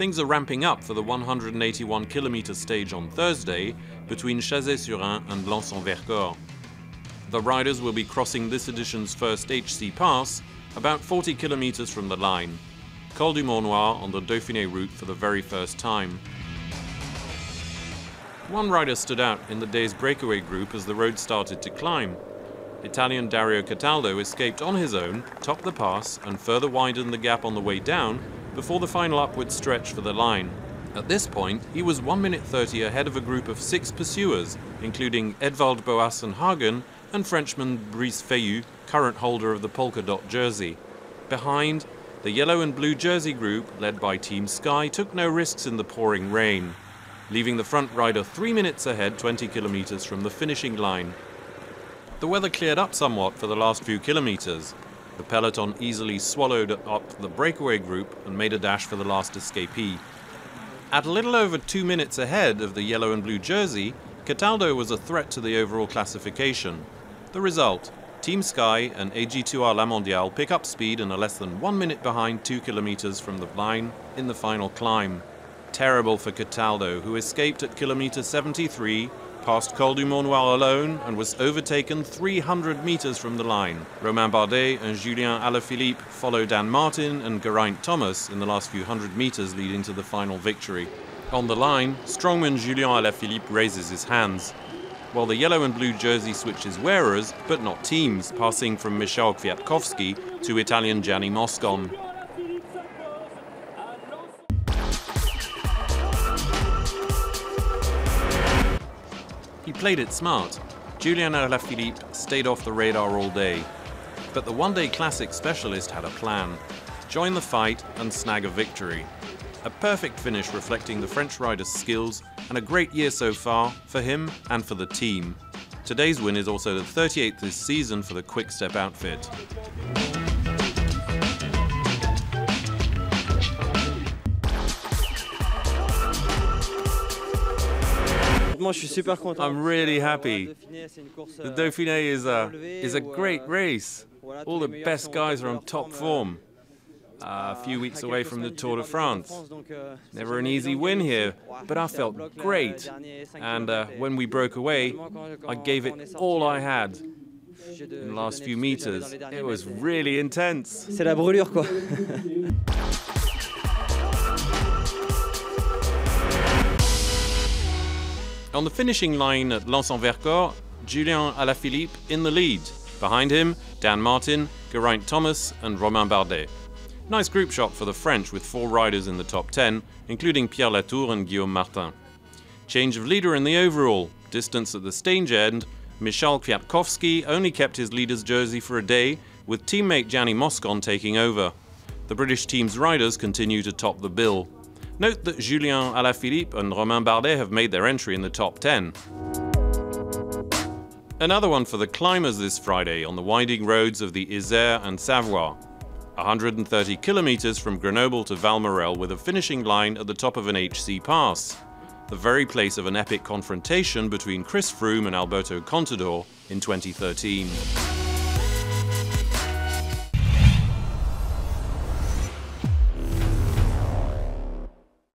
Things are ramping up for the 181-kilometre stage on Thursday between Chazey-sur-Ain and Lans-en-Vercors. The riders will be crossing this edition's first HC pass about 40 kilometres from the line, Col du Mont Noir on the Dauphiné route for the very first time. One rider stood out in the day's breakaway group as the road started to climb. Italian Dario Cataldo escaped on his own, topped the pass and further widened the gap on the way down before the final upward stretch for the line. At this point, he was 1 minute 30 ahead of a group of 6 pursuers, including Edvald Boasson-Hagen and Frenchman Brice Fayou, current holder of the polka dot jersey. Behind, the yellow and blue jersey group, led by Team Sky, took no risks in the pouring rain, leaving the front rider 3 minutes ahead 20 kilometres from the finishing line. The weather cleared up somewhat for the last few kilometres. The peloton easily swallowed up the breakaway group and made a dash for the last escapee. At a little over 2 minutes ahead of the yellow and blue jersey, Cataldo was a threat to the overall classification. The result, Team Sky and AG2R La Mondiale pick up speed and are less than 1 minute behind 2 kilometres from the line in the final climb. Terrible for Cataldo, who escaped at kilometre 73, passed Col du Mont Noir alone and was overtaken 300 metres from the line. Romain Bardet and Julien Alaphilippe follow Dan Martin and Geraint Thomas in the last few hundred metres leading to the final victory. On the line, strongman Julien Alaphilippe raises his hands, while the yellow and blue jersey switches wearers, but not teams, passing from Michał Kwiatkowski to Italian Gianni MOSCON. He played it smart. Julien Alaphilippe stayed off the radar all day. But the one-day classic specialist had a plan: join the fight and snag a victory. A perfect finish reflecting the French rider's skills and a great year so far for him and for the team. Today's win is also the 38th this season for the Quick Step outfit. I'm really happy. The Dauphiné is a great race. All the best guys are on top form. A few weeks away from the Tour de France. Never an easy win here, but I felt great. And when we broke away, I gave it all I had. In the last few meters, it was really intense. C'est la brûlure, quoi. On the finishing line at Lans-en-Vercors, Julien Alaphilippe in the lead. Behind him, Dan Martin, Geraint Thomas and Romain Bardet. Nice group shot for the French with 4 riders in the top 10, including Pierre Latour and Guillaume Martin. Change of leader in the overall. Distance at the stage end, Michał Kwiatkowski only kept his leader's jersey for a day, with teammate Gianni MOSCON taking over. The British team's riders continue to top the bill. Note that Julien Alaphilippe and Romain Bardet have made their entry in the top 10. Another one for the climbers this Friday on the winding roads of the Isère and Savoie. 130 kilometres from Grenoble to Valmorel with a finishing line at the top of an HC pass, the very place of an epic confrontation between Chris Froome and Alberto Contador in 2013.